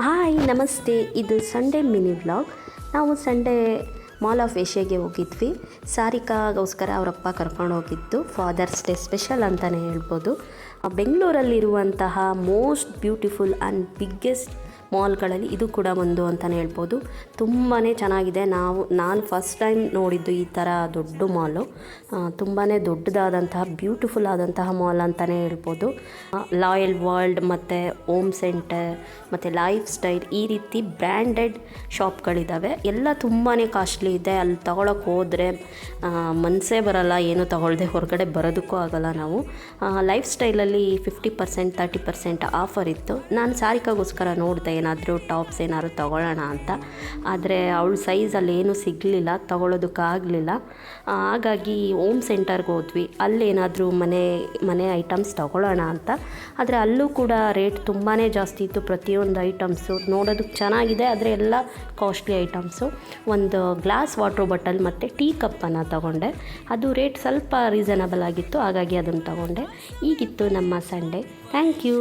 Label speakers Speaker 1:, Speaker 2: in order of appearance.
Speaker 1: Hi ನಮಸ್ತೆ, ಇದು Sunday mini vlog. ನಾವು ಸಂಡೇ ಮಾಲ್ ಆಫ್ ಏಷ್ಯಾಗೆ ಹೋಗಿದ್ವಿ. ಸಾರಿಕಾಗೋಸ್ಕರ ಅವರಪ್ಪ ಕರ್ಕೊಂಡು ಹೋಗಿದ್ದು. ಫಾದರ್ಸ್ ಡೇ ಸ್ಪೆಷಲ್ ಅಂತಲೇ ಹೇಳ್ಬೋದು. ಬೆಂಗಳೂರಲ್ಲಿರುವಂತಹ ಮೋಸ್ಟ್ ಬ್ಯೂಟಿಫುಲ್ ಆ್ಯಂಡ್ ಬಿಗ್ಗೆಸ್ಟ್ ಮಾಲ್ಗಳಲ್ಲಿ ಇದು ಕೂಡ ಒಂದು ಅಂತಲೇ ಹೇಳ್ಬೋದು. ತುಂಬಾ ಚೆನ್ನಾಗಿದೆ. ನಾನು ಫಸ್ಟ್ ಟೈಮ್ ನೋಡಿದ್ದು ಈ ಥರ ದೊಡ್ಡ ಮಾಲು. ತುಂಬಾ ದೊಡ್ಡದಾದಂತಹ ಬ್ಯೂಟಿಫುಲ್ ಆದಂತಹ ಮಾಲ್ ಅಂತಲೇ ಹೇಳ್ಬೋದು. ಲಾಯಲ್ ವರ್ಲ್ಡ್ ಮತ್ತು ಓಮ್ ಸೆಂಟರ್ ಮತ್ತು ಲೈಫ್ ಸ್ಟೈಲ್ ಈ ರೀತಿ ಬ್ರ್ಯಾಂಡೆಡ್ ಶಾಪ್ಗಳಿದ್ದಾವೆ. ಎಲ್ಲ ತುಂಬಾ ಕಾಸ್ಟ್ಲಿ ಇದೆ. ಅಲ್ಲಿ ತೊಗೊಳಕ್ಕೆ ಹೋದರೆ ಮನಸ್ಸೇ ಬರಲ್ಲ, ಏನು ತೊಗೊಳ್ದೆ ಹೊರಗಡೆ ಬರೋದಕ್ಕೂ ಆಗಲ್ಲ. ನಾವು ಲೈಫ್ ಸ್ಟೈಲಲ್ಲಿ 50% 30% ಆಫರ್ ಇತ್ತು. ನಾನು ಸಾರಿಕಾಗೋಸ್ಕರ ನೋಡಿದೆ ಏನಾದರೂ ಟಾಪ್ಸ್ ಏನಾದ್ರು ತೊಗೊಳ್ಳೋಣ ಅಂತ. ಆದರೆ ಅವಳ ಸೈಜಲ್ಲಿ ಏನೂ ಸಿಗಲಿಲ್ಲ, ತೊಗೊಳೋದಕ್ಕಾಗಲಿಲ್ಲ. ಹಾಗಾಗಿ ಓಮ್ ಸೆಂಟರ್ಗೆ ಹೋದ್ವಿ. ಅಲ್ಲೇನಾದರೂ ಮನೆ ಐಟಮ್ಸ್ ತೊಗೊಳ್ಳೋಣ ಅಂತ. ಆದರೆ ಅಲ್ಲೂ ಕೂಡ ರೇಟ್ ತುಂಬಾ ಜಾಸ್ತಿ ಇತ್ತು. ಪ್ರತಿಯೊಂದು ಐಟಮ್ಸು ನೋಡೋದಕ್ಕೆ ಚೆನ್ನಾಗಿದೆ, ಆದರೆ ಎಲ್ಲ ಕಾಸ್ಟ್ಲಿ ಐಟಮ್ಸು. ಒಂದು ಗ್ಲಾಸ್ ವಾಟ್ರ್ ಬಾಟಲ್ ಮತ್ತು ಟೀ ಕಪ್ಪನ್ನು ತೊಗೊಂಡೆ. ಅದು ರೇಟ್ ಸ್ವಲ್ಪ ರೀಸನಬಲ್ ಆಗಿತ್ತು, ಹಾಗಾಗಿ ಅದನ್ನು ತೊಗೊಂಡೆ. ಹೀಗಿತ್ತು ನಮ್ಮ ಸಂಡೇ. Thank you.